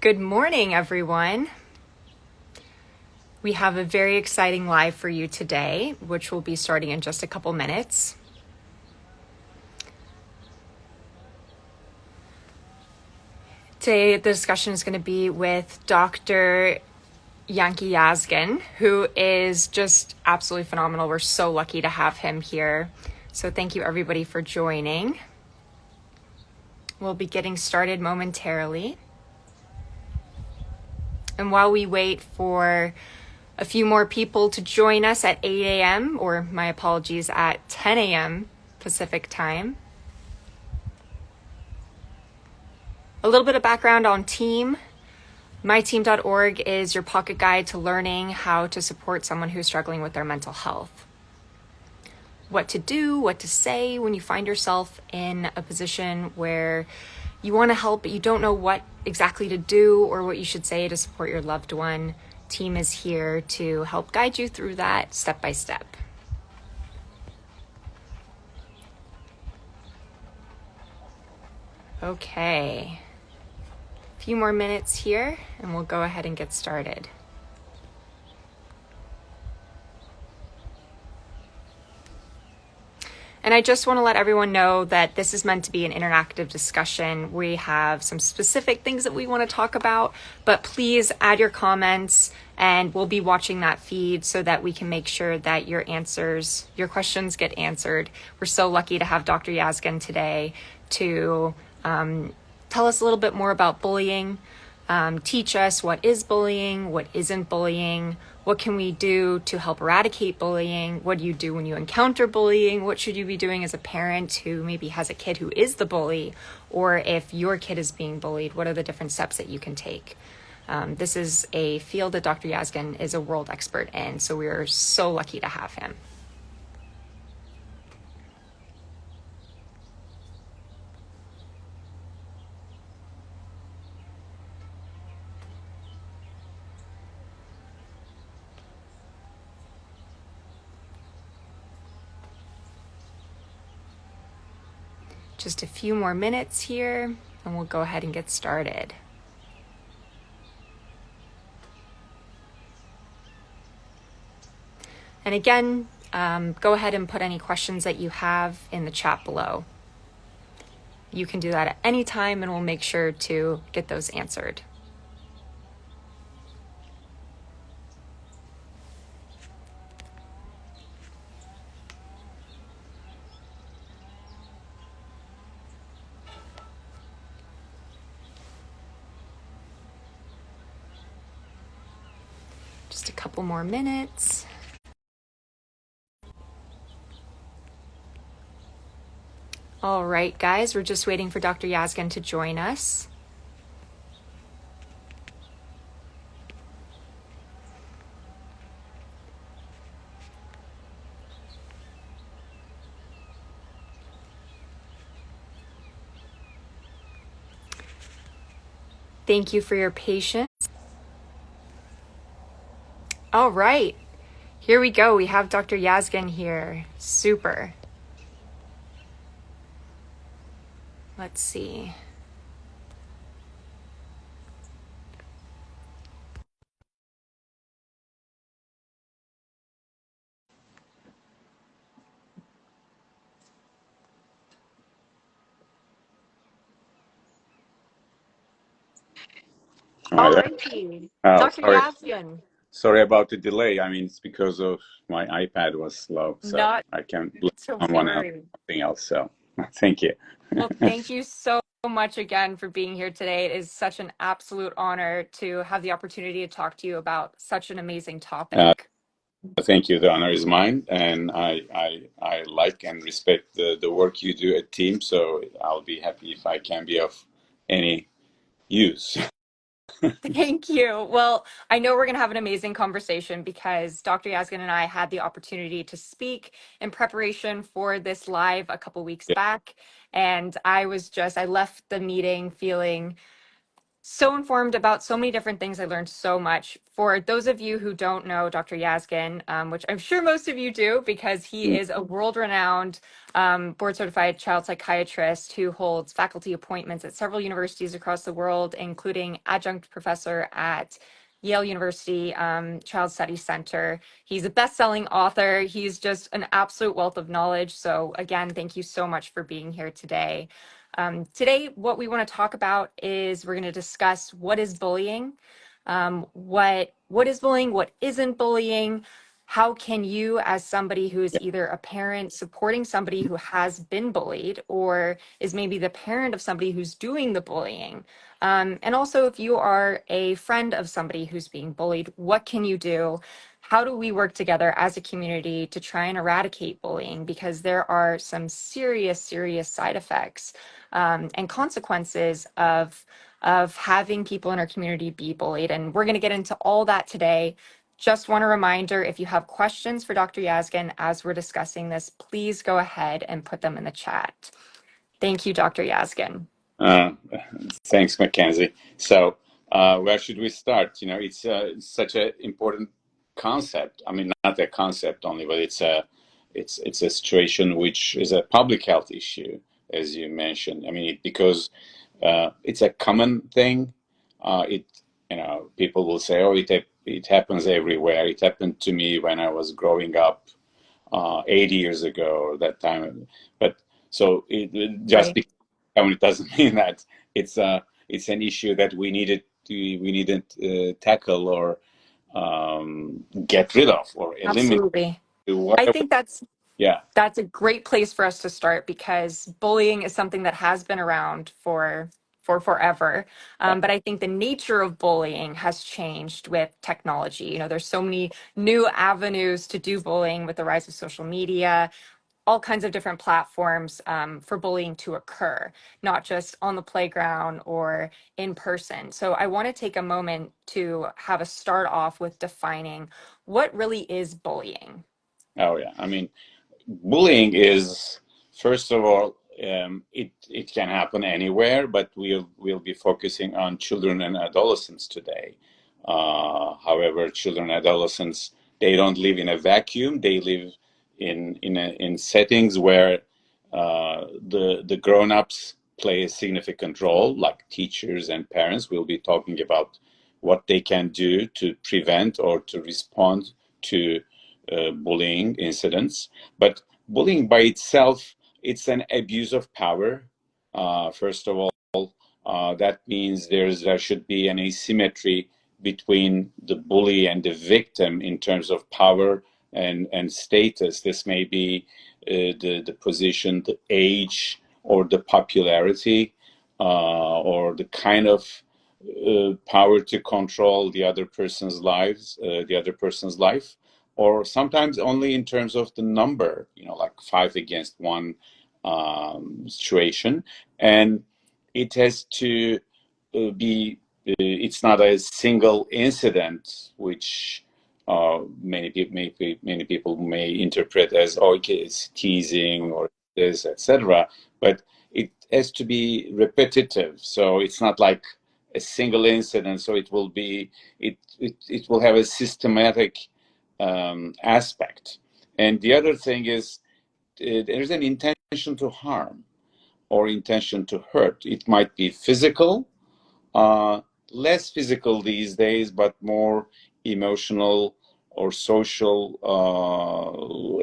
Good morning, everyone. We have a very exciting live for you today, which will be starting in just a couple minutes. Today, the discussion is going to be with Dr. Yanki Yazgan, who is just absolutely phenomenal. We're so lucky to have him here. So thank you, everybody, for joining. We'll be getting started momentarily. And while we wait for a few more people to join us at 8 a.m., or my apologies, at 10 a.m. Pacific time. A little bit of background on TEAM. MyTeam.org is your pocket guide to learning how to support someone who's struggling with their mental health. What to do, what to say when you find yourself in a position where you want to help, but you don't know what exactly to do or what you should say to support your loved one. Team is here to help guide you through that step by step. Okay, a few more minutes here and we'll go ahead and get started. And I just want to let everyone know that this is meant to be an interactive discussion. We have some specific things that we want to talk about, but please add your comments and we'll be watching that feed so that we can make sure that your questions get answered. We're so lucky to have Dr. Yazgan today to tell us a little bit more about bullying, teach us what is bullying, what isn't bullying, what can we do to help eradicate bullying, what do you do when you encounter bullying, what should you be doing as a parent who maybe has a kid who is the bully, or if your kid is being bullied, what are the different steps that you can take? This is a field that Dr. Yazgan is a world expert in, so we are so lucky to have him. Just a few more minutes here and we'll go ahead and get started. And again, go ahead and put any questions that you have in the chat below. You can do that at any time and we'll make sure to get those answered. Just a couple more minutes. All right, guys, we're just waiting for Dr. Yazgan to join us. Thank you for your patience. All right, here we go. We have Dr. Yazgan here. Super. Let's see. All righty. Dr. Sorry. Yazgan. Sorry about the delay. I mean, it's because of my iPad was slow, so Not I can't blame to someone else worry. something else. So thank you. Well, thank you so much again for being here today. It is such an absolute honor to have the opportunity to talk to you about such an amazing topic. Thank you. The honor is mine, and I like and respect the work you do at Team. So I'll be happy if I can be of any use. Thank you. Well, I know we're going to have an amazing conversation because Dr. Yazgan and I had the opportunity to speak in preparation for this live a couple weeks back. And I left the meeting feeling So informed about so many different things. I learned so much. For those of you who don't know Dr. Yazgan, which I'm sure most of you do, because he Mm. is a world-renowned board-certified child psychiatrist who holds faculty appointments at several universities across the world, including adjunct professor at Yale University Child Studies Center. He's a best-selling author. He's just an absolute wealth of knowledge. So again, thank you so much for being here today. Today, what we want to talk about is we're going to discuss what is bullying, what is bullying, what isn't bullying, how can you, as somebody who is either a parent supporting somebody who has been bullied or is maybe the parent of somebody who's doing the bullying, and also if you are a friend of somebody who's being bullied, what can you do? How do we work together as a community to try and eradicate bullying? Because there are some serious, serious side effects and consequences of having people in our community be bullied. And we're going to get into all that today. Just want a reminder, if you have questions for Dr. Yazgan as we're discussing this, please go ahead and put them in the chat. Thank you, Dr. Yazgan. Uh, Thanks, Mackenzie. So, where should we start? You know, it's such an important concept. I mean, not a concept only, but it's a situation which is a public health issue, as you mentioned. I mean, because it's a common thing. It people will say, "Oh, it happens everywhere." It happened to me when I was growing up 80 years ago, or that time. But so just Right. because it doesn't mean that it's an issue that we needed tackle or get rid of or eliminate. Absolutely. I Whatever. think Yeah. that's a great place for us to start because bullying is something that has been around for forever. Yeah. But I think the nature of bullying has changed with technology. You know, there's so many new avenues to do bullying with the rise of social media, all kinds of different platforms for bullying to occur, not just on the playground or in person. So I want to take a moment to have a start off with defining what really is bullying. Oh yeah. I mean, bullying is, first of all, it can happen anywhere, but we'll be focusing on children and adolescents today. However, children and adolescents, they don't live in a vacuum. They live in settings where the grown-ups play a significant role, like teachers and parents. We'll be talking about what they can do to prevent or to respond to bullying incidents. But bullying by itself, it's an abuse of power. First of all, that means there should be an asymmetry between the bully and the victim in terms of power and status. This may be the position, the age, or the popularity, or the kind of power to control the other person's life, or sometimes only in terms of the number, like 5 against 1 situation. And it has to it's not a single incident, which many people may interpret as, oh, okay, it's teasing or this, etc. But it has to be repetitive. So it's not like a single incident. So it will have a systematic aspect. And the other thing is there's an intention to harm or intention to hurt. It might be physical, uh, less physical these days, but more emotional or social,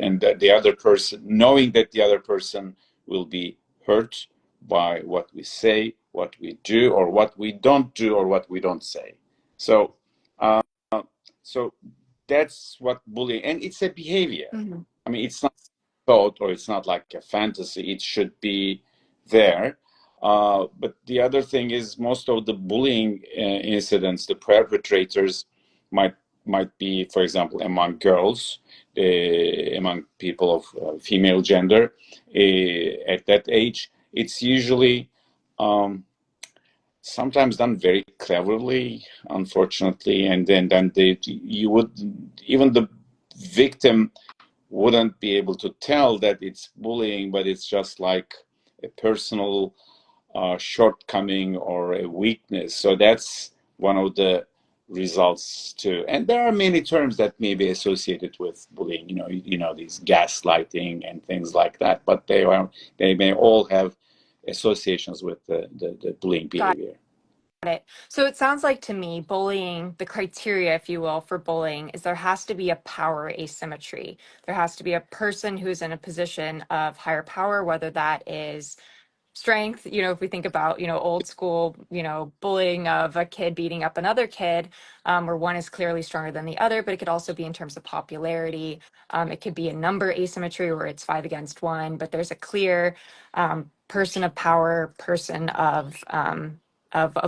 and that the other person, knowing that the other person will be hurt by what we say, what we do, or what we don't do, or what we don't say. So, uh, so that's what bullying, and it's a behavior. Mhm. I mean, it's not thought or it's not like a fantasy. It should be there. But the other thing is, most of the bullying incidents, the perpetrators might might be, for example, among girls, among people of female gender. At that age, it's usually um, sometimes done very cleverly, unfortunately, and then you would, even the victim wouldn't be able to tell that it's bullying, but it's just like a personal shortcoming or a weakness. So that's one of the results too. And there are many terms that may be associated with bullying, these gaslighting and things like that, but they may all have associations with the bullying Got behavior. it. So it sounds like to me, bullying, the criteria, if you will, for bullying is there has to be a power asymmetry. There has to be a person who's in a position of higher power, whether that is strength, if we think about, old school, bullying of a kid beating up another kid, where one is clearly stronger than the other, but it could also be in terms of popularity. It could be a number asymmetry where it's 5 against 1, but there's a clear person of power, person of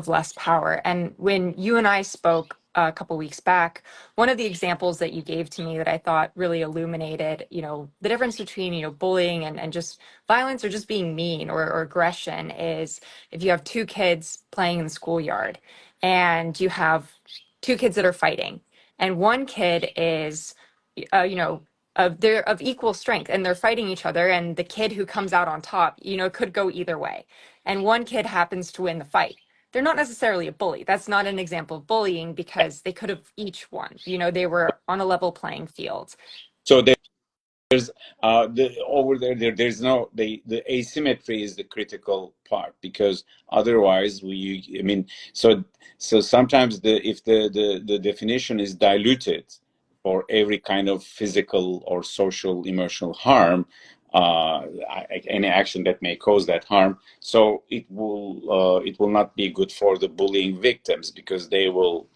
less power. And when you and I spoke a couple weeks back, one of the examples that you gave to me that I thought really illuminated, the difference between, bullying and just violence or just being mean or aggression is if you have two kids playing in the schoolyard and you have two kids that are fighting and one kid is, they're of equal strength and they're fighting each other and the kid who comes out on top, could go either way. And one kid happens to win the fight. They're not necessarily a bully. That's not an example of bullying because they could have each won. They were on a level playing field. So there's over there's no the asymmetry is the critical part, because otherwise so sometimes if the definition is diluted for every kind of physical or social emotional harm, any action that may cause that harm, so it will not be good for the bullying victims, because they will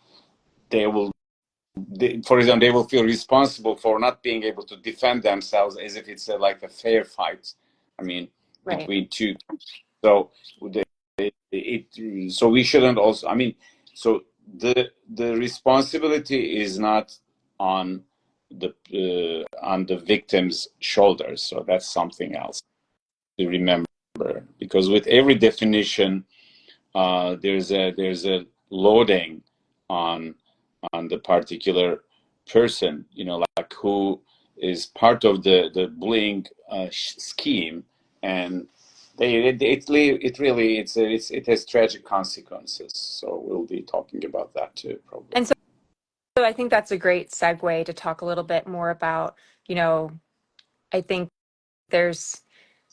for example, they will feel responsible for not being able to defend themselves, as if it's like a fair fight. I mean, Right. between two. So so we shouldn't also. I mean, so the responsibility is not on the victim's shoulders. So that's something else to remember, because with every definition, there's a loading on the particular person, like who is part of the bullying scheme, and it has tragic consequences. So we'll be talking about that too, probably. And so I think that's a great segue to talk a little bit more about, I think there's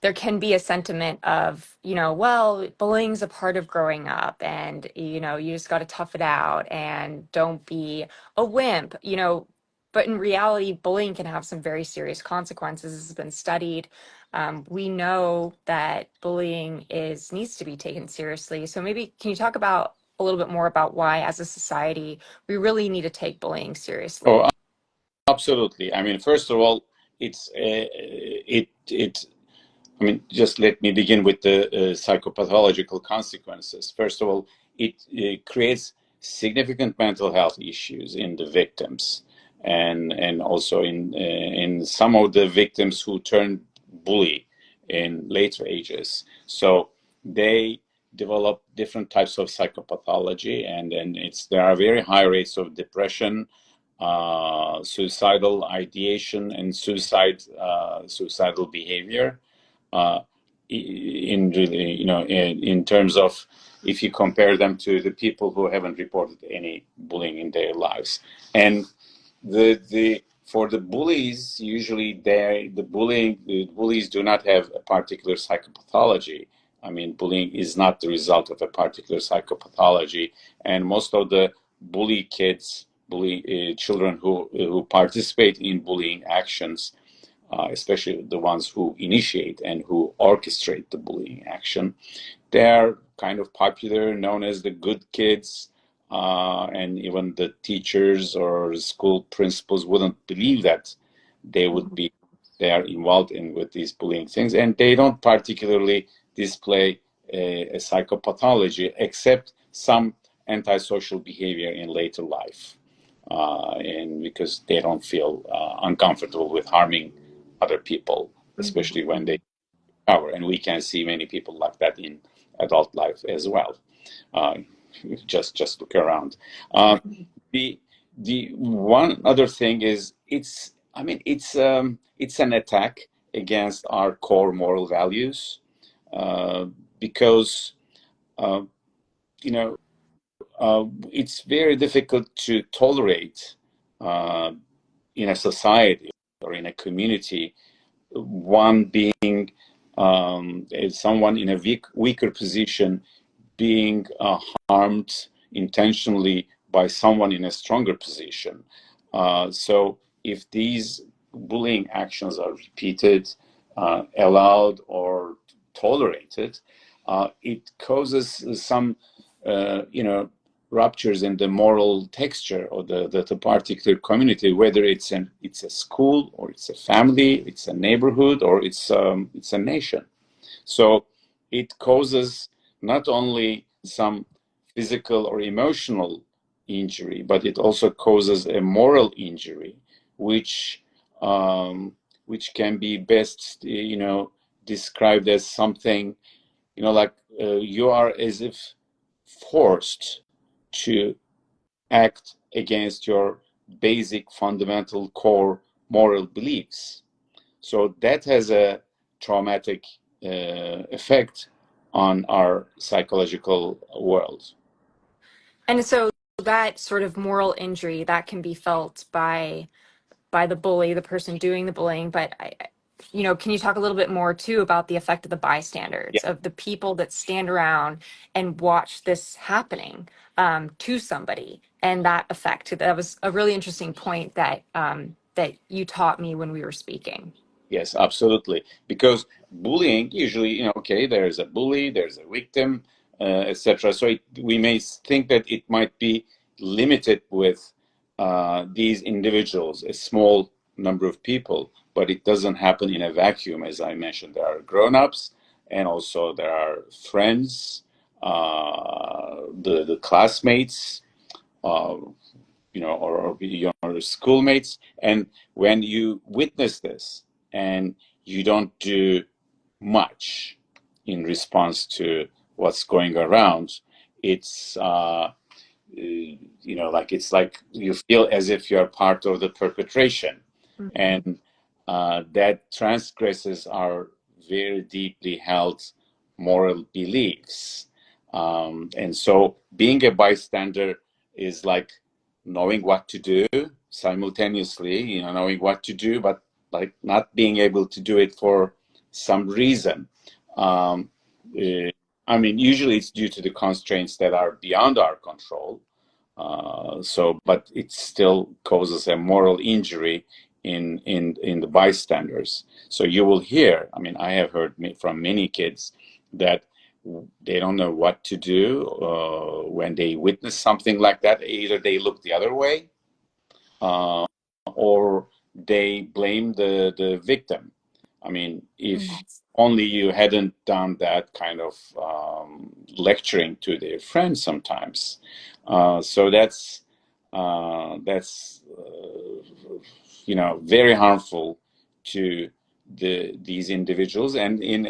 there can be a sentiment of, well, bullying's a part of growing up and, you just got to tough it out and don't be a wimp, but in reality, bullying can have some very serious consequences. This has been studied. We know that bullying needs to be taken seriously. So maybe can you talk about a little bit more about why, as a society, we really need to take bullying seriously? Oh, absolutely. I mean, first of all, it's it I mean, just let me begin with the psychopathological consequences. First of all, it creates significant mental health issues in the victims, and also in some of the victims who turn bully in later ages. So they develop different types of psychopathology, and then there are very high rates of depression, suicidal ideation, and suicidal behavior, uh, in really, in terms of, if you compare them to the people who haven't reported any bullying in their lives. And the for the bullies, usually the bullies do not have a particular psychopathology. I mean, bullying is not the result of a particular psychopathology, and most of the bully children who participate in bullying actions, especially the ones who initiate and who orchestrate the bullying action, they're kind of popular, known as the good kids, and even the teachers or school principals wouldn't believe that they are involved with these bullying things, and they don't particularly display a psychopathology, except some antisocial behavior in later life, and because they don't feel uncomfortable with harming other people, especially when they power. And we can see many people like that in adult life as well. Uh, just look around. The one other thing is, it's an attack against our core moral values, because uh, you know, it's very difficult to tolerate uh, in a society or in a community one being someone in a weaker position being harmed intentionally by someone in a stronger position. So if these bullying actions are repeated, allowed, or tolerated, it causes some, ruptures in the moral texture of the particular community, whether it's a school or it's a family, it's a neighborhood, or it's a nation. So it causes not only some physical or emotional injury, but it also causes a moral injury, which um, which can be best, described as something, like you are as if forced to act against your basic, fundamental, core moral beliefs. So that has a traumatic effect on our psychological world. And so that sort of moral injury that can be felt by the bully, the person doing the bullying. But can you talk a little bit more too about the effect of the Yeah. bystanders, of the people that stand around and watch this happening to somebody, and that effect? That was a really interesting point that you taught me when we were speaking. Yes, absolutely. Because bullying usually, okay, there's a bully, there's a victim, etc. So we may think that it might be limited with these individuals, a small number of people, but it doesn't happen in a vacuum. As I mentioned, there are grown-ups, and also there are friends, the classmates, uh, or your schoolmates. And when you witness this and you don't do much in response to what's going around, it's like it's like you feel as if you're part of the perpetration, Mhm. and that transgresses our very deeply held moral beliefs. And so being a bystander is like knowing what to do simultaneously, knowing what to do, but like not being able to do it for some reason. Um, I mean, usually it's due to the constraints that are beyond our control. But it still causes a moral injury in the bystanders. So you will hear. I mean, I have heard from many kids that they don't know what to do when they witness something like that. Either they look the other way, uh, or they blame the victim. I mean, if Yes. only you hadn't done that kind of lecturing to their friends sometimes. So that's very harmful to these individuals and in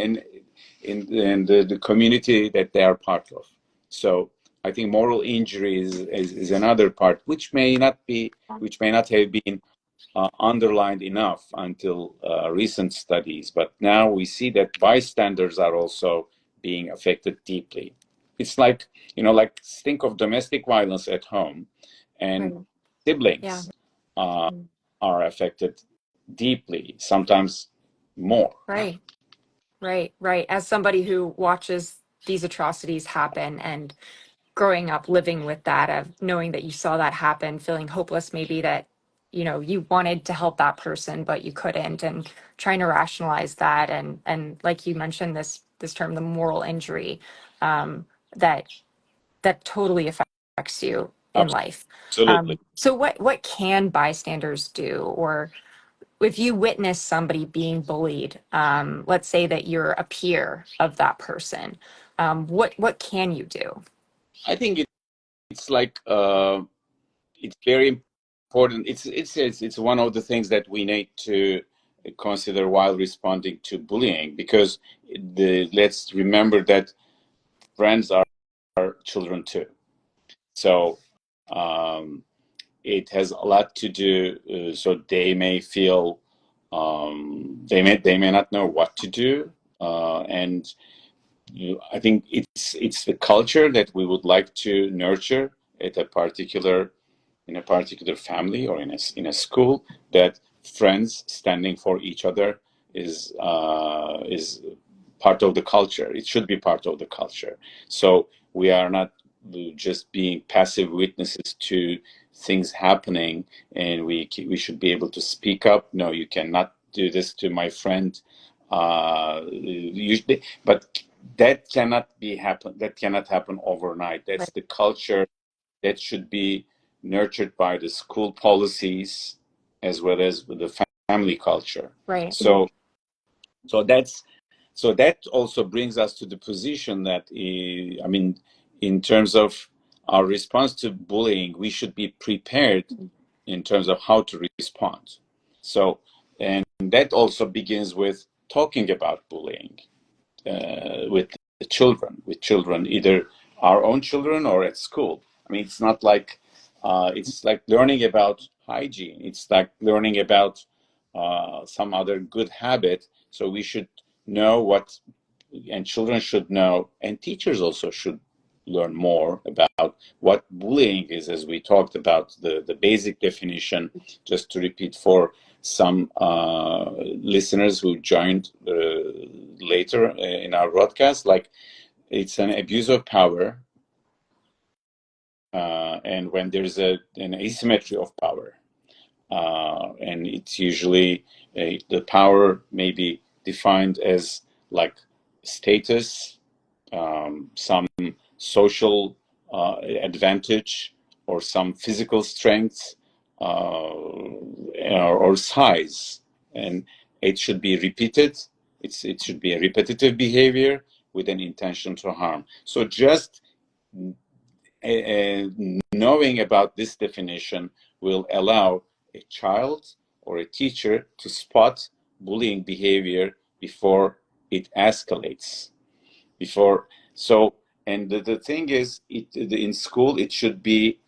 the community that they are part of. So I think moral injury is another part which may not have been underlined enough until recent studies, but now we see that bystanders are also being affected deeply. It's like, like think of domestic violence at home, and Right. Yeah. siblings uh, Mm. are affected deeply, sometimes more. Right. Right. Right. As somebody who watches these atrocities happen and growing up living with that, of knowing that you saw that happen, feeling hopeless, maybe that you wanted to help that person but you couldn't, and trying to rationalize that, and like you mentioned, this term, the moral injury, um, that totally affects you in life. Absolutely. So what can bystanders do, or if you witness somebody being bullied, let's say that you're a peer of that person, what can you do? I think it's like it's very important. It's one of the things that we need to consider while responding to bullying, because let's remember that friends are children too. So um, it has a lot to do. So they may feel they may not know what to do, and I think it's the culture that we would like to nurture at a particular in a particular family or in a school, that friends standing for each other is part of the culture. It should be part of the culture. So we are not just being passive witnesses to things happening, and we should be able to speak up. No, you cannot do this to my friend. Usually, but that cannot be happen. That cannot happen overnight. That's Right. the culture that should be nurtured by the school policies as well as the family culture. Right. So, so that's so that also brings us to the position that I mean, in terms of our response to bullying, we should be prepared in terms of how to respond. So, and that also begins with talking about bullying with with children, either our own children or at school. I mean, it's like learning about hygiene. It's like learning about some other good habit. So we should know what, and children should know, and teachers also should learn more about what bullying is, as we talked about the basic definition, just to repeat for some listeners who joined later in our broadcast. Like, it's an abuse of power, and when there's an asymmetry of power, and it's usually the power may be defined as like status, some social advantage, or some physical strength, or size, and it should be repeated. It should be a repetitive behavior with an intention to harm. So just knowing about this definition will allow a child or a teacher to spot bullying behavior before it escalates. Before so, and the thing is, in school it should be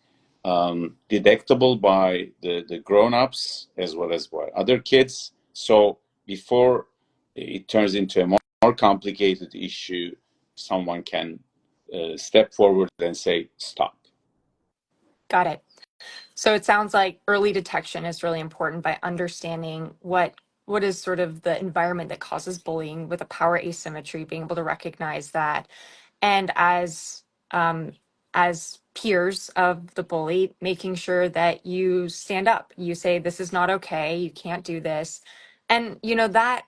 deductible by the grown-ups as well as by other kids. So before it turns into a more complicated issue, someone can step forward and say, stop. Got it. So it sounds like early detection is really important by understanding what is sort of the environment that causes bullying with a power asymmetry, being able to recognize that, and um, as peers of the bully, making sure that you stand up. You say, "This is not okay. You can't do this," and that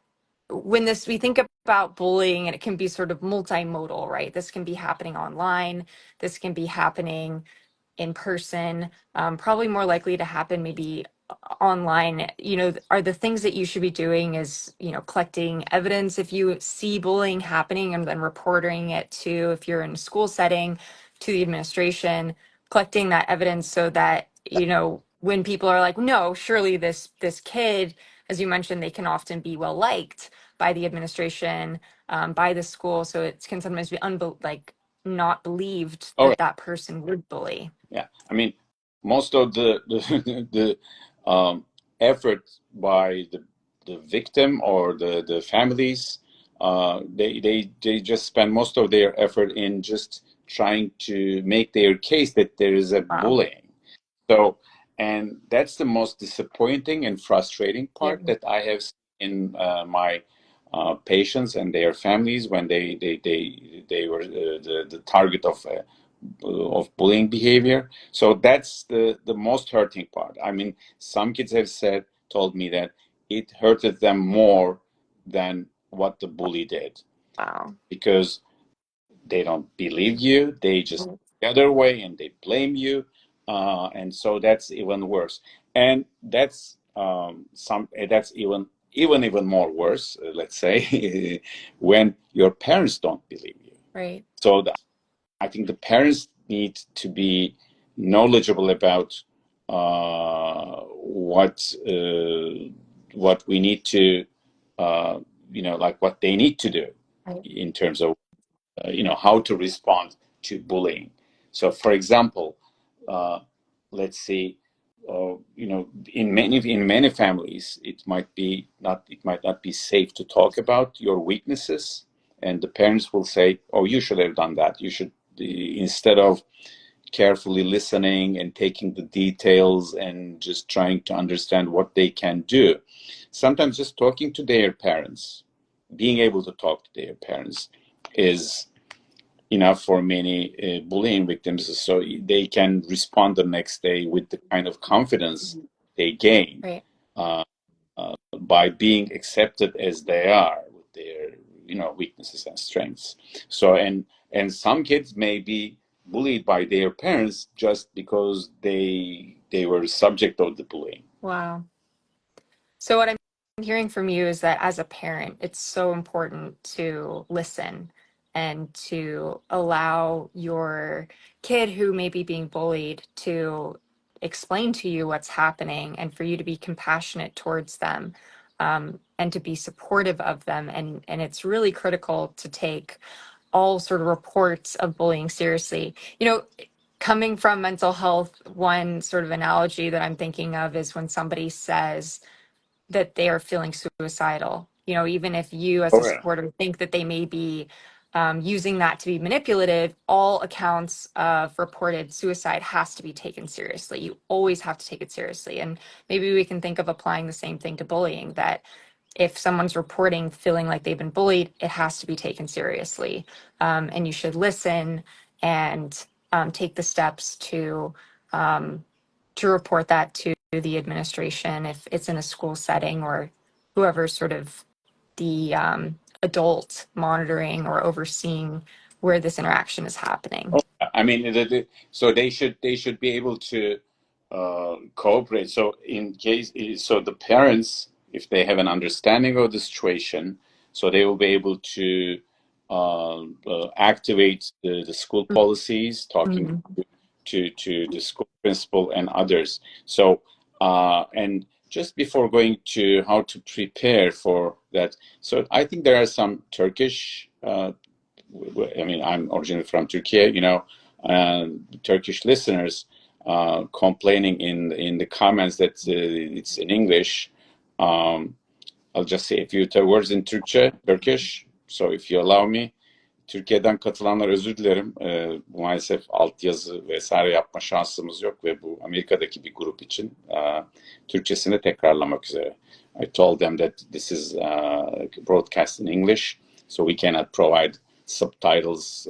when this we think about bullying, and it can be sort of multimodal, right? This can be happening online. This can be happening in person, probably more likely to happen maybe online. Are the things that you should be doing is, collecting evidence if you see bullying happening, and then reporting it to, if you're in a school setting, to the administration, collecting that evidence so that, when people are like, no, surely this kid, as you mentioned, they can often be well liked by the administration, by the school. So it can sometimes be not believed All right. that that person would bully. Yeah. I mean, most of the effort by the victim or the families, they just spend most of their effort in just trying to make their case that there is a Wow. bullying. So, and that's the most disappointing and frustrating Yeah. part that I have seen in my patients and their families when they were the target of bullying behavior. So that's the most hurting part. I mean, some kids have told me that it hurted them more than what the bully did, Wow. because they don't believe you. They just the other way and they blame you, and so that's even worse. And that's even more worse. Let's say when your parents don't believe you. Right. So I think the parents need to be knowledgeable about what we need to, like what they need to do Right. in terms of how to respond to bullying. So, for example, uh, let's say, in many families, it might not be safe to talk about your weaknesses, and the parents will say, oh, you should have done that. You should, instead of carefully listening and taking the details and just trying to understand what they can do. Sometimes just talking to their parents, being able to talk to their parents is enough for many bullying victims, so they can respond the next day with the kind of confidence they gain Right. uh, by being accepted as they are with their weaknesses and strengths. So and some kids may be bullied by their parents just because they were subject of the bullying. Wow. So what I'm hearing from you is that as a parent, it's so important to listen and to allow your kid who may be being bullied to explain to you what's happening and for you to be compassionate towards them, and to be supportive of them. And it's really critical to take all sort of reports of bullying seriously. Coming from mental health, one sort of analogy that I'm thinking of is when somebody says that they are feeling suicidal. Even if you as a Oh yeah. supporter think that they may be using that to be manipulative, all accounts of reported suicide has to be taken seriously. You always have to take it seriously. And maybe we can think of applying the same thing to bullying, that if someone's reporting feeling like they've been bullied, it has to be taken seriously. And you should listen and take the steps to report that to the administration if it's in a school setting, or whoever's sort of the adult monitoring or overseeing where this interaction is happening. Oh, I mean, so they should be able to cooperate. So in case, so the parents, if they have an understanding of the situation, so they will be able to activate the school policies, talking Mhm. to the school principal and others. So and just before going to how to prepare for that, so I think there are some Turkish. I mean, I'm originally from Turkey, Turkish listeners complaining in the comments that it's in English. Um, I'll just say a few words in Turkish. So if you allow me. Türkiye'den katılanlar özür dilerim. Maalesef altyazı vesaire yapma şansımız yok ve bu Amerika'daki bir grup için Türkçesini tekrarlamak üzere. I told them that this is broadcast in English, so we cannot provide subtitles.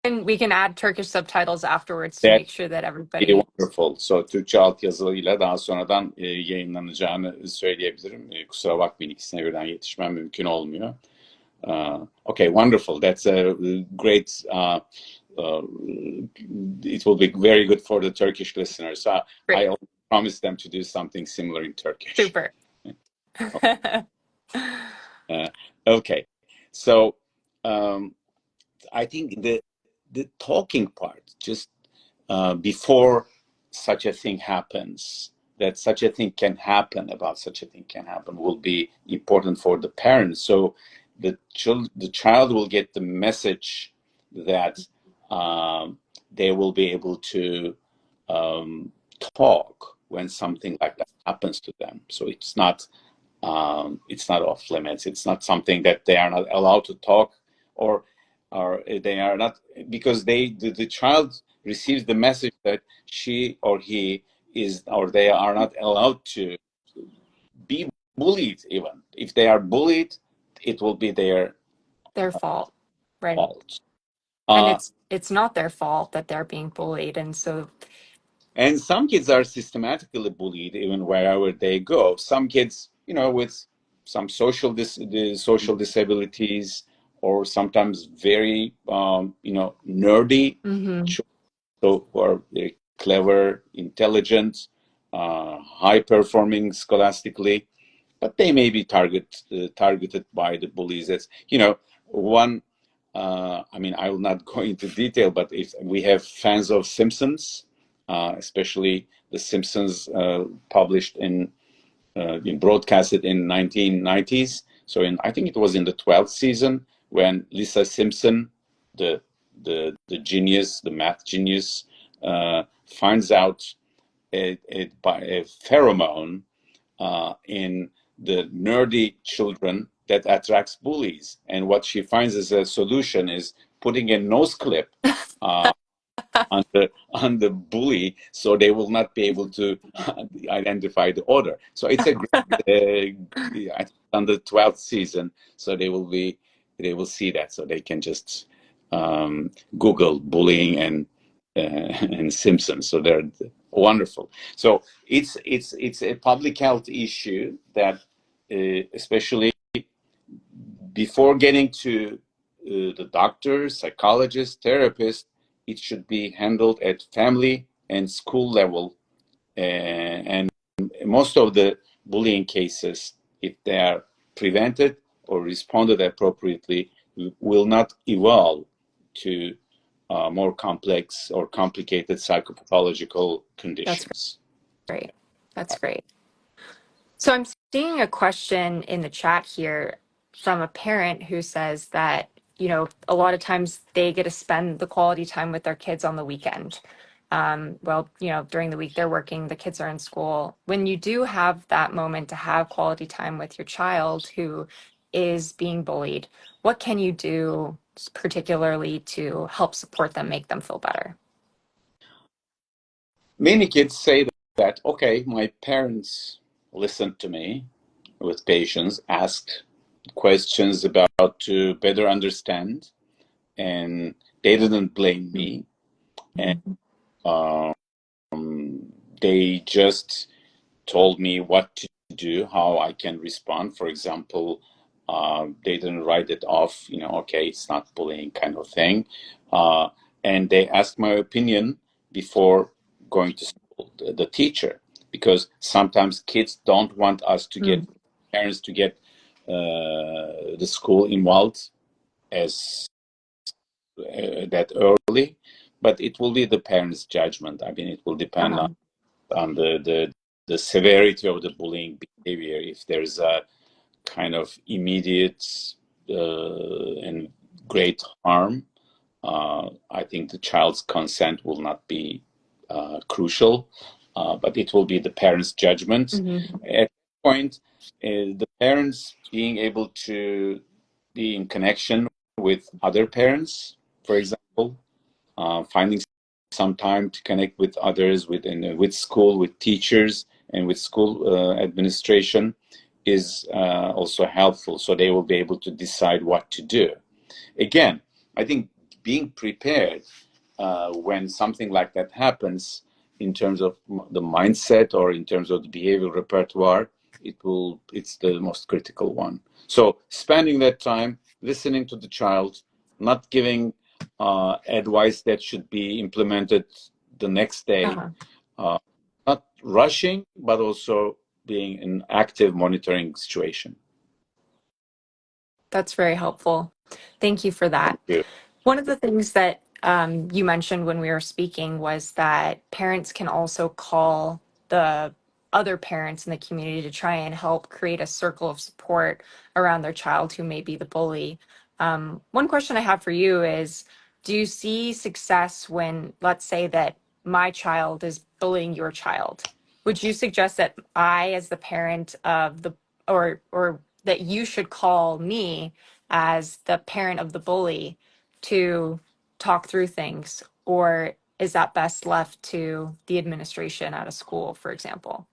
We can add Turkish subtitles afterwards to That make sure that be everybody. wonderful. So Türkçe altyazıyla daha sonradan yayınlanacağını söyleyebilirim. Kusura bakmayın, ikisine birden yetişmem mümkün olmuyor. Okay, wonderful. That's a great. It will be very good for the Turkish listeners. I promise them to do something similar in Turkish. Super. Okay, so I think the talking part, just before such a thing happens, that such a thing can happen, about such a thing can happen, will be important for the parents. So the child will get the message that they will be able to talk when something like that happens to them. So it's not off limits. It's not something that they are not allowed to talk, or they are not, because the child receives the message that she or he is, or they are not allowed to be bullied. Even if they are bullied, it will be their fault, right? fault. And it's not their fault that they're being bullied, and so. And some kids are systematically bullied even wherever they go. Some kids, with some social disabilities, or sometimes very, nerdy, Mm-hmm. so who are very clever, intelligent, high performing scholastically, but they may be targeted by the bullies. As one. I mean, I will not go into detail, but if we have fans of Simpsons, especially the Simpsons published in broadcasted in 1990s. So I think it was in the 12th season, when Lisa Simpson, the genius, the math genius, finds out by a pheromone in the nerdy children that attracts bullies. And what she finds as a solution is putting a nose clip on the bully, so they will not be able to identify the odor. So it's a great, I think on the 12th season, so they will see that, so they can just Google bullying and Simpsons. So they're wonderful. So it's a public health issue that especially before getting to the doctor, psychologist, therapist, it should be handled at family and school level. And most of the bullying cases, if they are prevented or responded appropriately, will not evolve to more complex or complicated psychopathological That's conditions. great. That's great. So I'm seeing a question in the chat here from a parent who says that, a lot of times they get to spend the quality time with their kids on the weekend. Well, during the week they're working, the kids are in school. When you do have that moment to have quality time with your child who is being bullied, what can you do particularly to help support them, make them feel better? Many kids say that, okay, my parents listened to me with patience, asked questions about to better understand, and they didn't blame me. And um, they just told me what to do, how I can respond. For example, they didn't write it off, okay, it's not bullying kind of thing. And they asked my opinion before going to school, the teacher, because sometimes kids don't want us to get, parents to get the school involved as that early, but it will be the parents' judgment. I mean, it will depend on the severity of the bullying behavior. If there's a kind of immediate and great harm, I think the child's consent will not be crucial, but it will be the parents' judgment. At that point, the parents being able to be in connection with other parents, for example, finding some time to connect with others, with school, with teachers, and with school administration is also helpful. So they will be able to decide what to do. Again, I think being prepared when something like that happens, in terms of the mindset or in terms of the behavioral repertoire, it's the most critical one. So spending that time listening to the child, not giving advice that should be implemented the next day, not rushing, but also being in active monitoring situation. That's very helpful. Thank you for that. Yeah. One of the things that you mentioned when we were speaking was that parents can also call the other parents in the community to try and help create a circle of support around their child who may be the bully. One question I have for you is, do you see success when, let's say that my child is bullying your child? Would you suggest that I, as the parent of the, or that you should call me as the parent of the bully to talk through things, or is that best left to the administration at a school, for example?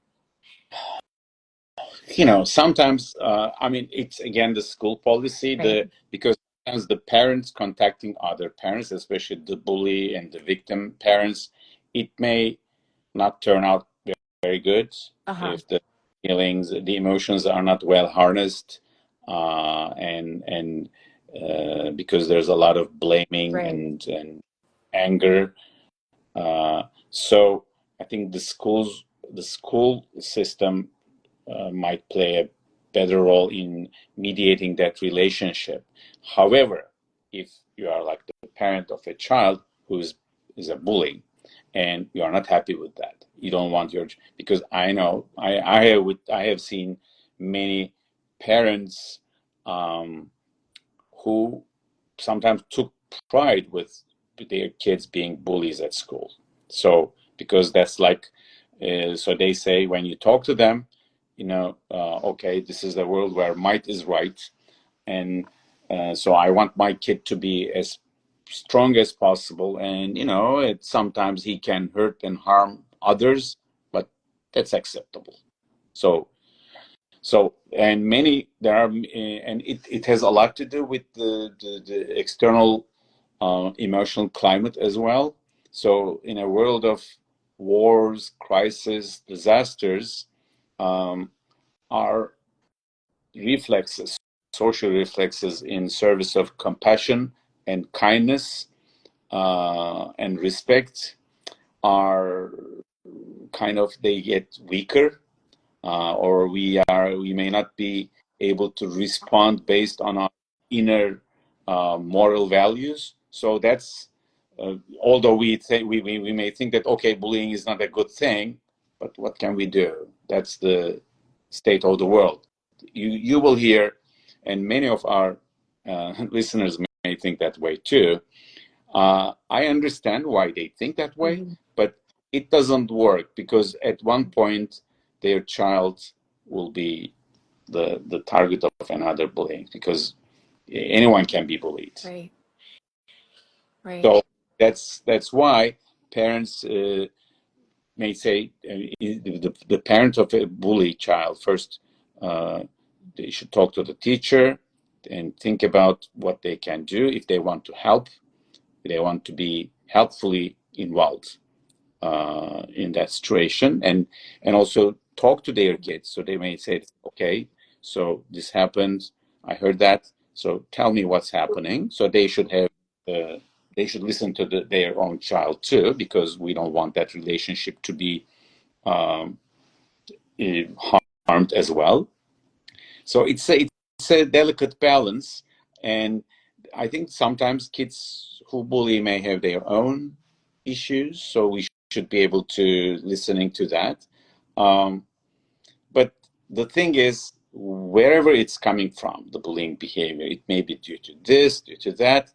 Sometimes I mean, it's again the school policy, Right. because sometimes the parents contacting other parents, especially the bully and the victim parents, it may not turn out very good if the feelings, the emotions are not well harnessed, and because there's a lot of blaming Right. and anger. So I think the school system might play a better role in mediating that relationship. However, if you are like the parent of a child who is a bully, and you are not happy with that, you don't want your, because I know I have seen many parents who sometimes took pride with their kids being bullies at school. So because that's like, so they say when you talk to them, okay, this is a world where might is right. and so I want my kid to be as strong as possible. And sometimes he can hurt and harm others, but that's acceptable. So and many there are, and it has a lot to do with the external emotional climate as well. So in a world of wars, crises, disasters, our reflexes, social reflexes in service of compassion and kindness and respect are they get weaker, or we may not be able to respond based on our inner moral values. So that's although we may think that, okay, bullying is not a good thing, but what can we do? That's the state of the world. You will hear, and many of our listeners may think that way too. I understand why they think that way, but it doesn't work, because at one point their child will be the target of another bullying, because anyone can be bullied. Right. Right. So that's why parents may say, the parent of a bully child first, they should talk to the teacher and think about what they can do if they want to help. They want to be helpfully involved in that situation, and also talk to their kids. So they may say, okay, so this happened, I heard that, so tell me what's happening. So they should have they should listen to their own child too, because we don't want that relationship to be harmed as well. So it's a delicate balance, and I think sometimes kids who bully may have their own issues, so we should be able to listening to that. But the thing is, wherever it's coming from, the bullying behavior, it may be due to this, due to that.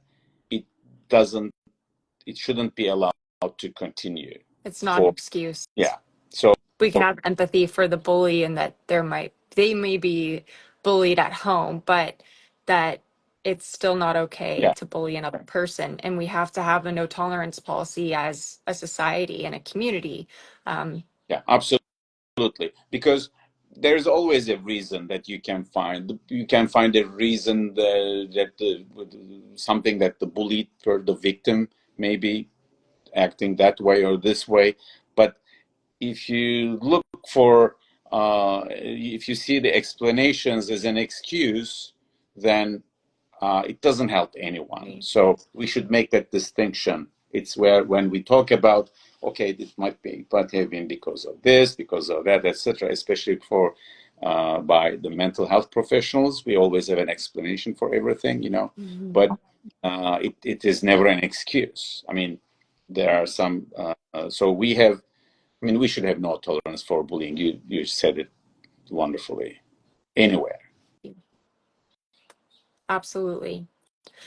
It shouldn't be allowed to continue. It's not an excuse. Yeah. So we can have empathy for the bully, and that they may be bullied at home, but that it's still not okay to bully another person. And we have to have a no tolerance policy as a society and a community. Yeah, absolutely. Because there's always a reason that you can find. You can find a reason something that the bullied or the victim may be acting that way or this way. But if you look for, if you see the explanations as an excuse, then it doesn't help anyone. So we should make that distinction. It's when we talk about, okay, this might have been because of this, because of that, etc. Especially by the mental health professionals, we always have an explanation for everything, But it is never an excuse. I mean, there are some. So we have. I mean, we should have no tolerance for bullying. You said it wonderfully. Anywhere. Absolutely.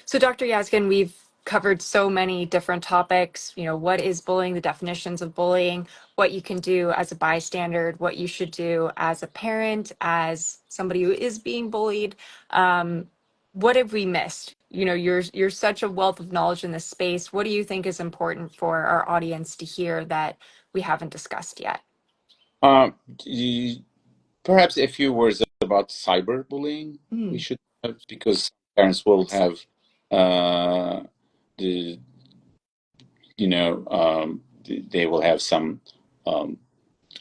So, Dr. Yazgan, we've covered so many different topics. What is bullying, the definitions of bullying, what you can do as a bystander, what you should do as a parent, as somebody who is being bullied. What have we missed? You're such a wealth of knowledge in this space. What do you think is important for our audience to hear that we haven't discussed yet? Perhaps a few words about cyberbullying. We should have, because parents will have they will have some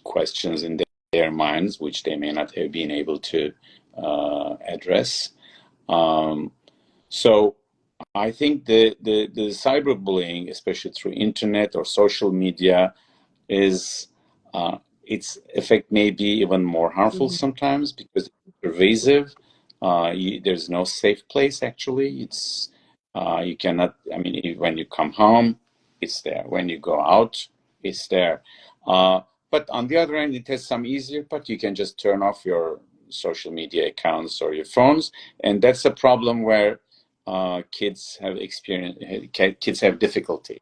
questions in their minds which they may not have been able to address. So I think the cyberbullying, especially through internet or social media, is its effect may be even more harmful sometimes, because it's pervasive. There's no safe place, actually. It's you cannot. I mean, when you come home, it's there. When you go out, it's there. But on the other hand, it has some easier part. You can just turn off your social media accounts or your phones, and that's a problem where kids have difficulty.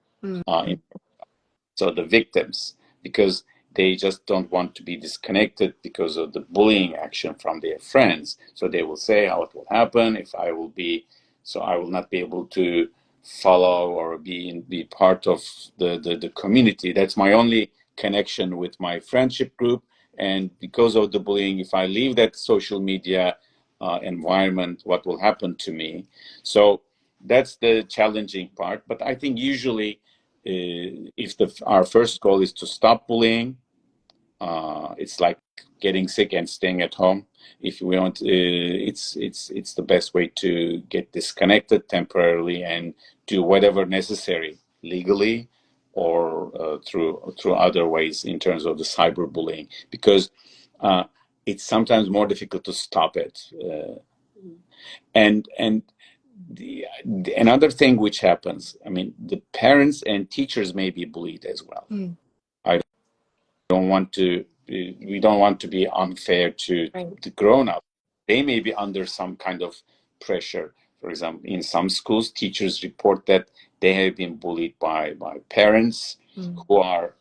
So the victims, because they just don't want to be disconnected because of the bullying action from their friends. So they will say how it will happen if I will be, so I will not be able to follow or be part of the community. That's my only connection with my friendship group. And because of the bullying, if I leave that social media environment, what will happen to me? So that's the challenging part. But I think usually, if our first goal is to stop bullying, it's like getting sick and staying at home. If we want, it's the best way to get disconnected temporarily and do whatever necessary legally or through other ways in terms of the cyberbullying, because it's sometimes more difficult to stop it. And another thing which happens, I mean, the parents and teachers may be bullied as well. I don't want to, we don't want to be unfair to the grown-up. They may be under some kind of pressure. For example, in some schools, teachers report that they have been bullied by parents who are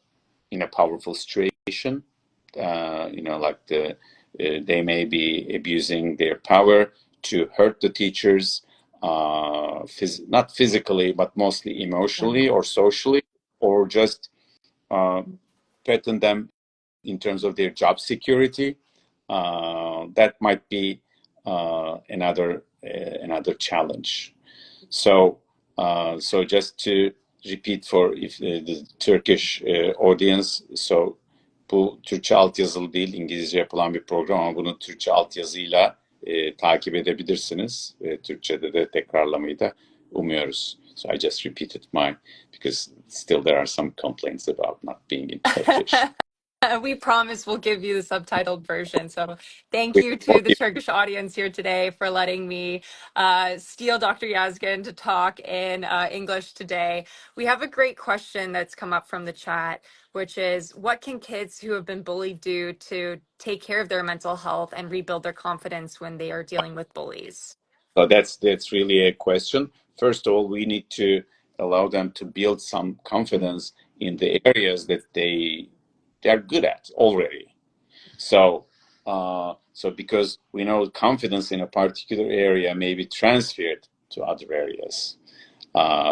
in a powerful situation. Like they may be abusing their power to hurt the teachers, not physically, but mostly emotionally or socially, or just threaten them in terms of their job security. That might be another challenge. So just to repeat for the Turkish audience, so bu Türkçe altyazılı değil, İngilizce yapılan bir program ama bunu Türkçe altyazıyla takip edebilirsiniz. Türkçe'de de tekrarlamayı da umuyoruz. So I just repeated because still there are some complaints about not being in Turkish. We promise we'll give you the subtitled version. So thank you to the Turkish audience here today for letting me steal Dr. Yazgan to talk in English today. We have a great question that's come up from the chat, which is, what can kids who have been bullied do to take care of their mental health and rebuild their confidence when they are dealing with bullies? So that's really a question. First of all, we need to allow them to build some confidence in the areas that they're good at already. So because we know confidence in a particular area may be transferred to other areas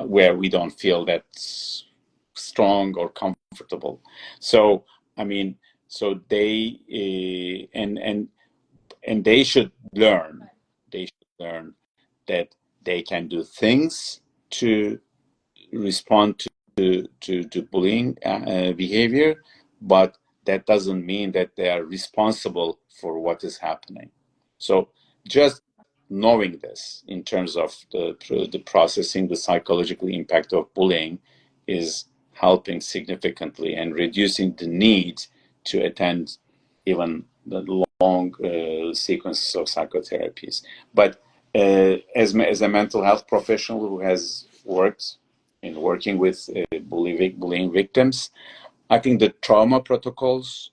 where we don't feel that strong or comfortable. So I mean, so they and they should learn. They should learn that they can do things to respond to bullying behavior, but that doesn't mean that they are responsible for what is happening. So just knowing this in terms of the processing, the psychological impact of bullying is helping significantly and reducing the need to attend even the long sequences of psychotherapies. But as a mental health professional who has working with bullying victims, I think the trauma protocols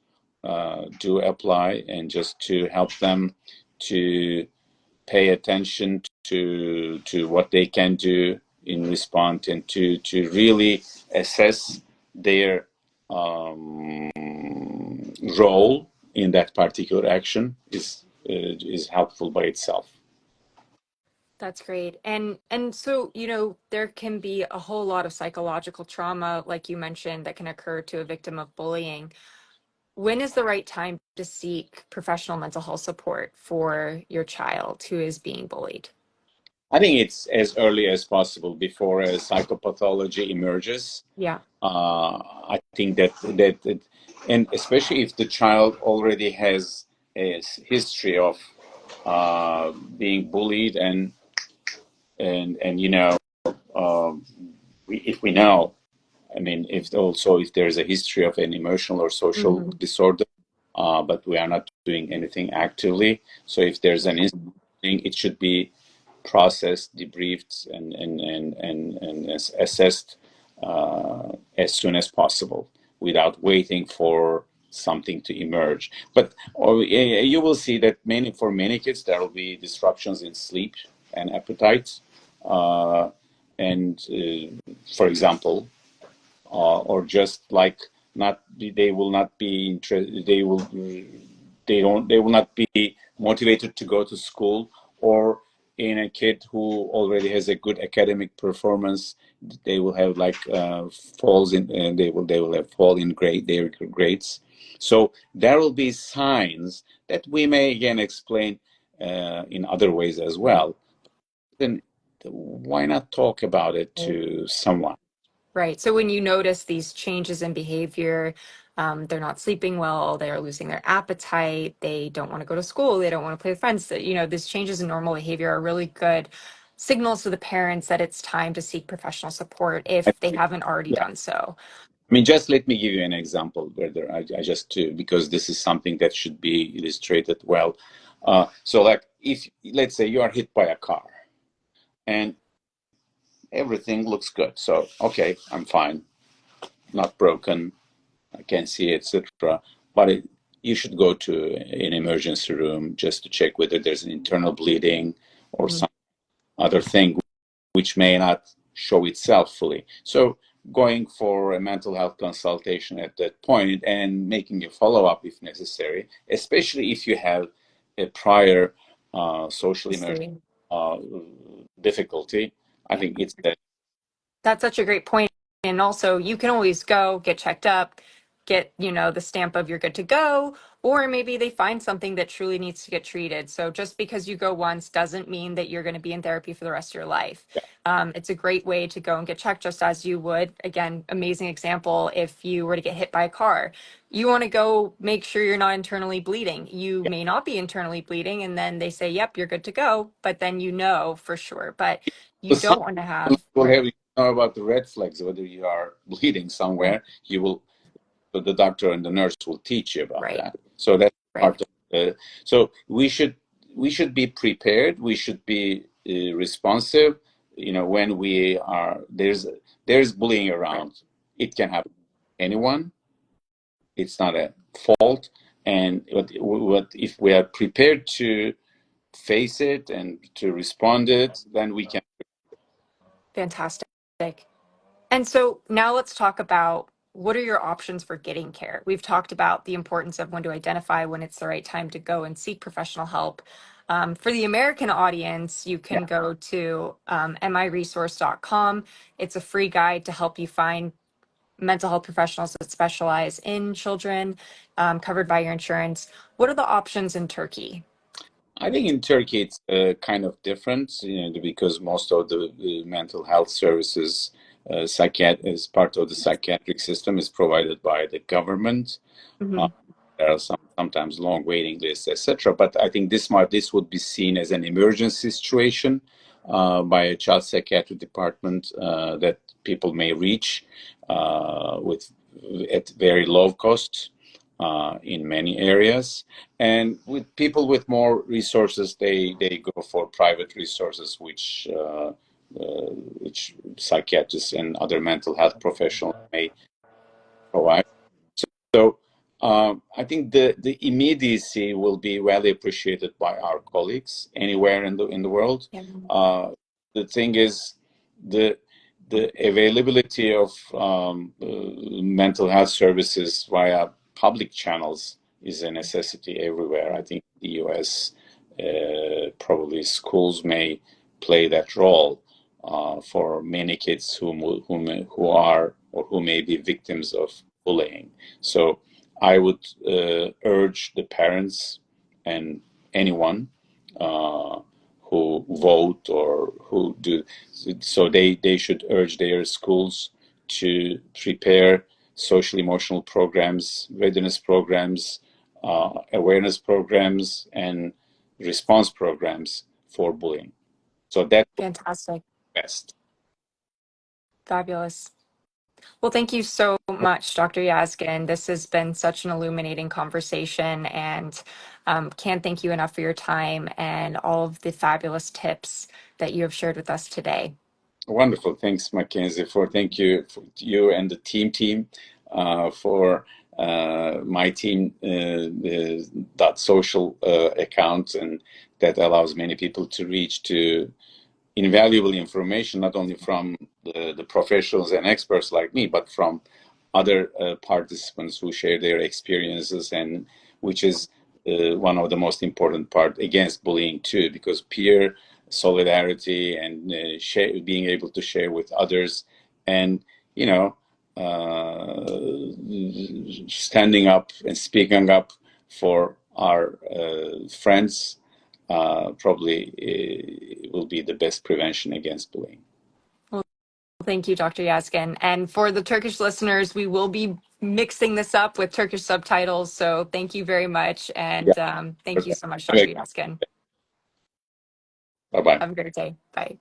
do apply, and just to help them to pay attention to what they can do in response, and to really assess their role in that particular action is helpful by itself. That's great. And so, there can be a whole lot of psychological trauma, like you mentioned, that can occur to a victim of bullying. When is the right time to seek professional mental health support for your child who is being bullied? I think it's as early as possible before a psychopathology emerges. Yeah. I think that and especially if the child already has a history of being bullied, and if we know, I mean, if there's a history of an emotional or social disorder, but we are not doing anything actively. So if there's an incident, it should be processed, debriefed, and assessed as soon as possible, without waiting for something to emerge. But you will see that for many kids there will be disruptions in sleep and appetite, for example, or just like not be, they will not be interested. They will not be motivated to go to school. Or in a kid who already has a good academic performance, they will have like falls in. They will have fall in their grades. So there will be signs that we may again explain in other ways as well. Then why not talk about it to someone? Right. So when you notice these changes in behavior, they're not sleeping well, they're losing their appetite, they don't want to go to school, they don't want to play with friends, that, these changes in normal behavior are really good signals to the parents that it's time to seek professional support if they haven't already Yeah. done so. I mean, just let me give you an example, whether I just because this is something that should be illustrated well. So, like, if let's say you are hit by a car and everything looks good, so okay, I'm fine, not broken, I can see, etc. But you should go to an emergency room just to check whether there's an internal bleeding or Mhm. some other thing which may not show itself fully. So going for a mental health consultation at that point and making a follow-up if necessary, especially if you have a prior social immersion See. uh, difficulty, I Yeah. think it's that. That's such a great point. And also, you can always go get checked up, get, the stamp of you're good to go, or maybe they find something that truly needs to get treated. So just because you go once doesn't mean that you're going to be in therapy for the rest of your life. It's a great way to go and get checked, just as you would. Again, amazing example. If you were to get hit by a car, you want to go make sure you're not internally bleeding. You may not be internally bleeding, and then they say, yep, you're good to go. But then for sure. But you Some don't want to people have, will right. have, know about the red flags, whether you are bleeding Right. somewhere, you will, but the doctor and the nurse will teach you about Right. that. So that's Right. part of so we should be prepared. We should be responsive. When we are there's bullying Right. around. It can happen to anyone. It's not a fault. And what if we are prepared to face it and to respond it, then we can. Fantastic. And so now let's talk about what are your options for getting care? We've talked about the importance of when to identify when it's the right time to go and seek professional help. For the American audience, you Yeah. can go to miresource.com. It's a free guide to help you find mental health professionals that specialize in children covered by your insurance. What are the options in Turkey? I think in Turkey it's kind of different, because most of the mental health services, as part of the psychiatric system, is provided by the government. Uh, Mhm. there are sometimes long waiting lists, etc. But I think this would be seen as an emergency situation by a child psychiatry department that people may reach with at very low cost in many areas. And with people with more resources, they go for private resources, which psychiatrists and other mental health professionals may provide. So I think the immediacy will be well appreciated by our colleagues anywhere in the world. Yeah. The thing is, the the availability of mental health services via public channels is a necessity everywhere. I think the U.S. Probably schools may play that role for many kids who are or who may be victims of bullying. So I would urge the parents and anyone uh, who vote or who do, so they should urge their schools to prepare social emotional programs, readiness programs, awareness programs, and response programs for bullying. So that's Fantastic. best. Fabulous. Well, thank you so much, Dr. Yazgan. This has been such an illuminating conversation, and can't thank you enough for your time and all of the fabulous tips that you have shared with us today. Wonderful. Thanks, Mackenzie. Thank you for you and the team for my team the dot social account, and that allows many people to reach to invaluable information, not only from the professionals and experts like me, but from other participants who share their experiences, and which is one of the most important part against bullying too, because peer solidarity and being able to share with others, and you know, standing up and speaking up for our friends probably will be the best prevention against bullying. Well, thank you, Dr. Yazgan. And for the Turkish listeners, we will be mixing this up with Turkish subtitles. So thank you very much. And Yeah. thank you so much, Dr. Okay. Yazgan. Bye bye. Have a great day. Bye.